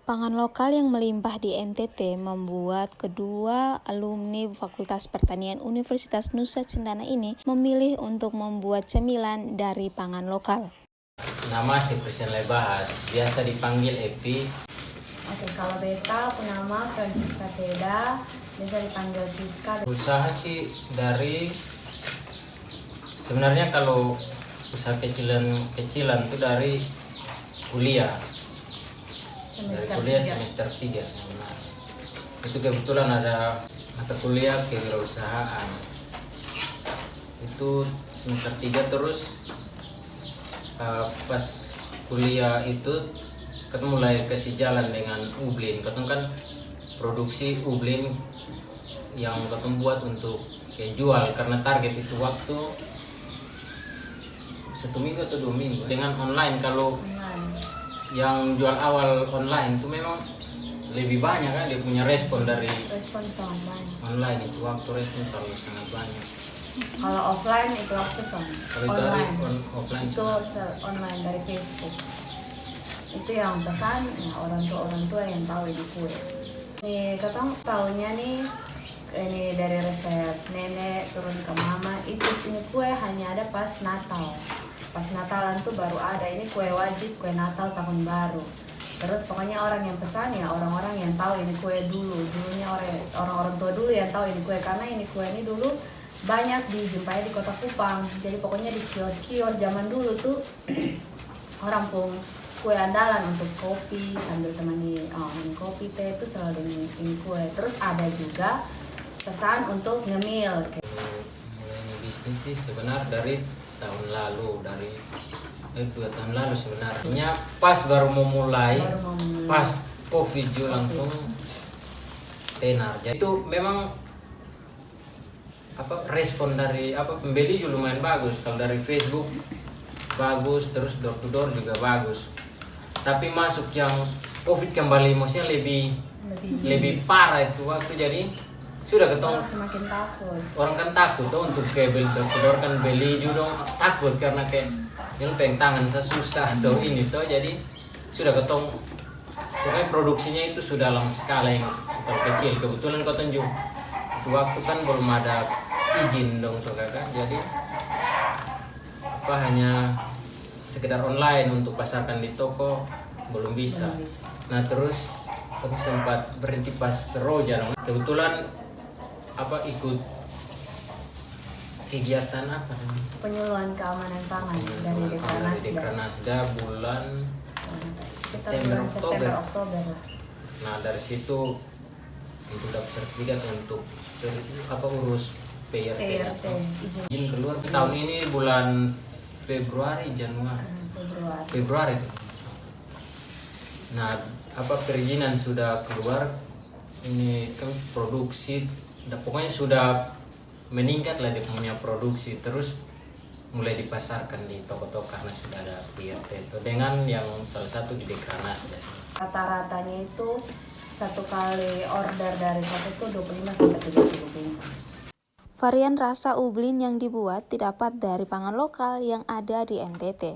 Pangan lokal yang melimpah di NTT membuat kedua alumni Fakultas Pertanian Universitas Nusa Cendana ini memilih untuk membuat cemilan dari pangan lokal. Nama si Presiden Lebahas, biasa dipanggil Epi. Oke, kalau beta aku nama Francisca Teda, biasa dipanggil Siska. Usaha sih dari sebenarnya kalau usaha kecilan itu dari kuliah. Semester 3 sebenarnya. Itu kebetulan ada mata kuliah kewirausahaan. Itu semester 3 terus pas kuliah itu ketemu mulai kasih jalan dengan Ublin. Ketemu kan produksi Ublin yang ketemu buat untuk jual karena target itu waktu 1 minggu atau 2 minggu dengan online. Kalau yang jual awal online itu memang lebih banyak kan, dia punya respon online itu waktu respon terlalu sangat banyak. Kalau offline itu waktu offline itu online dari Facebook. Itu yang pesan ya, orang tua yang tahu ini kue. Nih ketong tahunya nih ini dari resep nenek turun ke mama. Ini kue hanya ada pas Natal. Pas Natalan tuh baru ada, ini kue wajib, kue Natal tahun baru. Terus pokoknya orang yang pesan ya orang-orang yang tahu ini kue dulunya orang-orang tua dulu yang tahu ini kue, karena ini kue ini dulu banyak dijumpai di Kota Kupang. Jadi pokoknya di kios-kios zaman dulu tuh orang pun kue andalan untuk kopi sambil temani minum kopi teh itu selalu ini kue. Terus ada juga pesan untuk ngemil. Mulai bisnis sih sebenarnya dari tahun lalu, dari 2 tahun lalu sebenarnya pas baru mau mulai. Pas COVID juga langsung tenar. Jadi itu memang respon dari pembeli juga lumayan bagus. Kalau dari Facebook bagus, terus door to door juga bagus. Tapi masuk yang COVID kembali maksudnya lebih parah itu waktu, jadi sudah ketong semakin takut. Orang kan takut tuh untuk kayak beli door kan beli juga dong, takut karena kayak yang pengen tangan susah atau ini tuh, jadi sudah ketong pokoknya produksinya itu sudah dalam skala yang terkecil. Kebetulan ketong juga itu waktu kan belum ada izin dong tuh kakak, jadi hanya sekedar online untuk pasarkan di toko belum bisa. Nah terus aku sempat berhenti pas Seroja dong. Kebetulan ikut kegiatan penyuluhan keamanan pangan dari Dekranasda bulan September Oktober. Nah dari situ untuk dapat sertifikat untuk urus PRT. Izin keluar tahun ini bulan Februari. Nah perizinan sudah keluar, ini kan produksi pokoknya sudah meningkat lah dia punya produksi, terus mulai dipasarkan di toko-toko karena sudah ada PRT itu dengan yang salah satu di Dekranas. Rata-ratanya itu satu kali order dari satu itu 25-30 bungkus. Varian rasa Ublin yang dibuat didapat dari pangan lokal yang ada di NTT.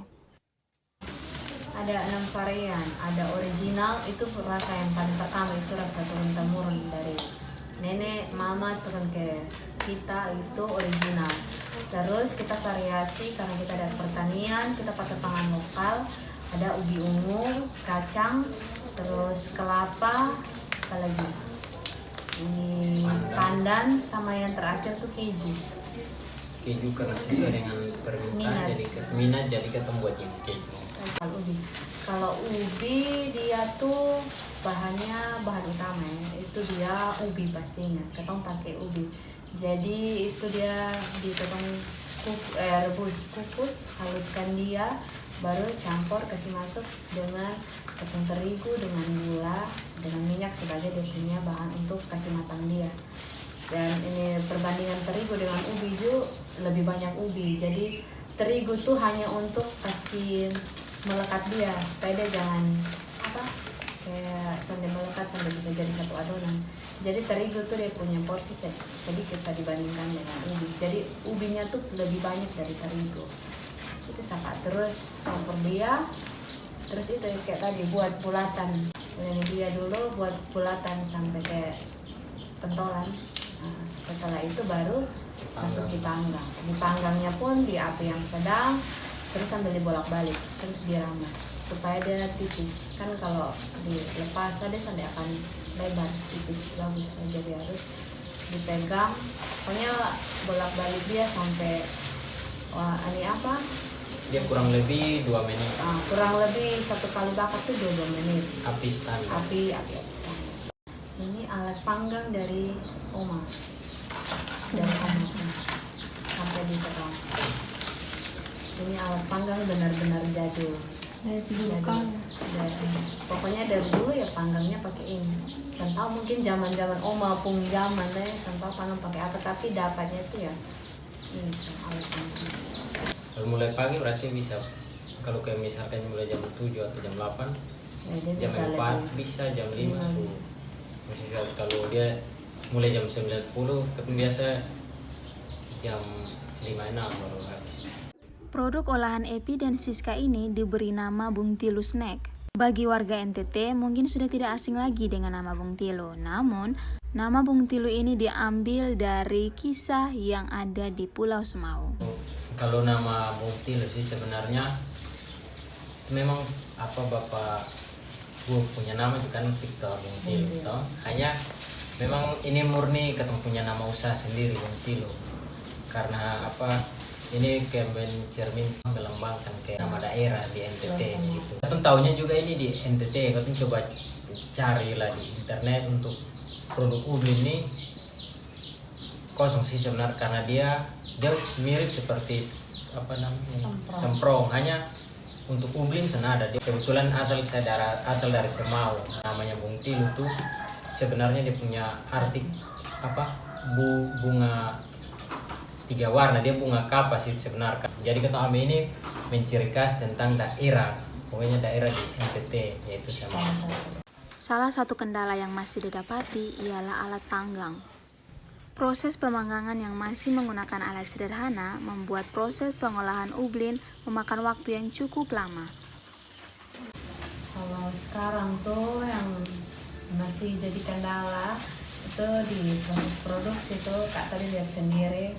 Ada 6 varian, ada original itu rasa yang paling pertama, itu rasa turun-temurun dari nenek, mama turun ke kita, itu original. Terus kita variasi karena kita ada pertanian, kita pakai pangan lokal, ada ubi ungu, kacang, terus kelapa, apalagi ini pandan, sama yang terakhir tuh keju Karena sesuai dengan permintaan jadi minat, jadi kita buat keju. Kalau ubi dia tuh bahan utama ya, itu dia ubi pastinya, ketong pakai ubi. Jadi itu dia ditotong rebus, kukus, haluskan dia, baru campur kasih masuk dengan tepung terigu, dengan gula, dengan minyak sebagai dia punya bahan untuk kasih matang dia. Dan ini perbandingan terigu dengan ubi juga lebih banyak ubi. Jadi terigu tuh hanya untuk kasih melekat dia supaya dia jangan kayak sampai melekat sampai bisa jadi satu adonan. Jadi terigu tuh dia punya porsi sedikit dibandingkan dengan ubi. Jadi ubinya tuh lebih banyak dari terigu. Itu sangat terus campur dia, Terus itu kayak tadi buat bulatan. Ini dia dulu buat bulatan sampai kayak pentolan. Nah, setelah itu baru masuk dipanggang. Dipanggangnya pun di api yang sedang, terus sambil dibolak-balik, terus diramas supaya dia tipis. Kan kalau dilepas dia sampai akan lebar tipis bagus. Jadi harus dipegang, pokoknya bolak-balik dia sampai ini apa? Dia kurang lebih 2 menit. Kurang lebih 1 kali bakar tuh 2 menit. Api standar. Api standar. Ini alat panggang dari Oma. Dari Oma sampai di terang. Ini alat panggang benar-benar jadul. Pokoknya dari dulu ya panggangnya pakai ini. Saya tahu mungkin zaman-zaman Oma pun zaman deh, sampai panggang pakai apa, tapi dapatnya itu ya ini alat panggang. Kalau mulai pagi berarti bisa, kalau kayak misalkan mulai jam 7 atau jam 8, jam 4 bisa, jam 5 sudah. Maksudnya kalau dia mulai jam 9.10, tapi biasa jam 5.6 baru habis. Produk olahan Epi dan Siska ini diberi nama Bung Tilu Snack. Bagi warga NTT mungkin sudah tidak asing lagi dengan nama Bung Tilu. Namun, nama Bung Tilu ini diambil dari kisah yang ada di Pulau Semau. Kalau nama Bung Tilu sih sebenarnya memang bapak gue punya nama juga kan Victor Bung Tilu. Hanya memang ini murni ketemu punya nama usaha sendiri Bung Tilu. Karena ini kayak mencermin melambangkan kayak nama daerah di NTT gitu. Katong tahunya juga ini di NTT, katong coba cari lah di internet untuk produk ubi ini kosong sih sebenarnya, karena dia mirip seperti semprong, hanya untuk ublim sana ada. Dia kebetulan asal dari Semau, namanya Bung Tilu tuh sebenarnya dia punya arti bunga 3 warna, dia bunga kapas itu sebenarnya. Jadi kata kami ini menciri khas tentang daerah, pokoknya daerah di NTT yaitu Semau. Salah satu kendala yang masih didapati ialah alat panggang. Proses pemanggangan yang masih menggunakan alat sederhana membuat proses pengolahan ublin memakan waktu yang cukup lama. Kalau sekarang tuh yang masih jadi kendala itu di proses produksi tuh, Kak tadi lihat sendiri,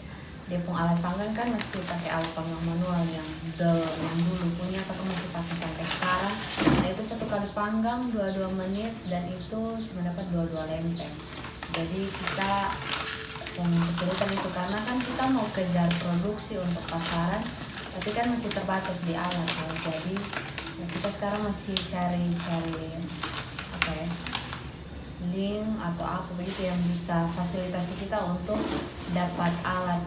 dia punya alat panggang kan masih pakai alat panggang manual yang dulu punya, atau masih pakai sampai sekarang. Nah itu 1 kali panggang 22 menit dan itu cuma dapat 22 lempeng. Jadi kita kesulitan itu karena kan kita mau kejar produksi untuk pasaran, tapi kan masih terbatas di alat. Jadi kita sekarang masih cari link atau apa begitu yang bisa fasilitasi kita untuk dapat alat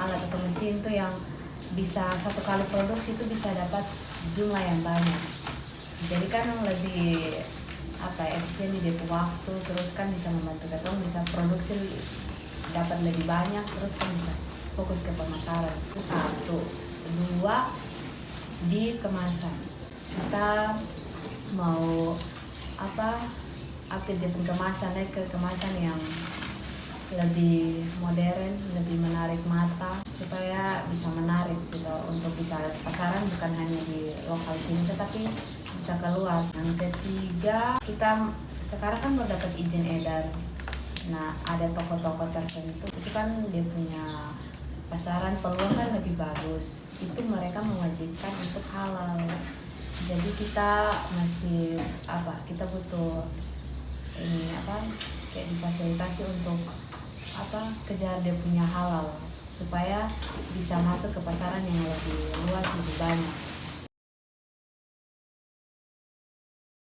atau mesin tuh yang bisa 1 kali produksi itu bisa dapat jumlah yang banyak. Jadi kan lebih efisien di depo waktu, terus kan bisa membantu kita bisa produksi dapat lebih banyak, terus kan bisa fokus ke pemasaran. Itu 1. 2, di kemasan kita mau update dia kemasan ke kemasan yang lebih modern, lebih menarik mata supaya bisa menarik gitu untuk bisa pasaran, bukan hanya di lokal sini tetapi bisa keluar. Yang ketiga, kita sekarang kan baru dapat izin edar. Nah, ada toko-toko tertentu itu kan dia punya pasaran peluang kan lebih bagus. Itu mereka mewajibkan untuk halal. Jadi kita masih kita butuh kayak difasilitasi untuk kejar dia punya halal supaya bisa masuk ke pasaran yang lebih luas, lebih banyak.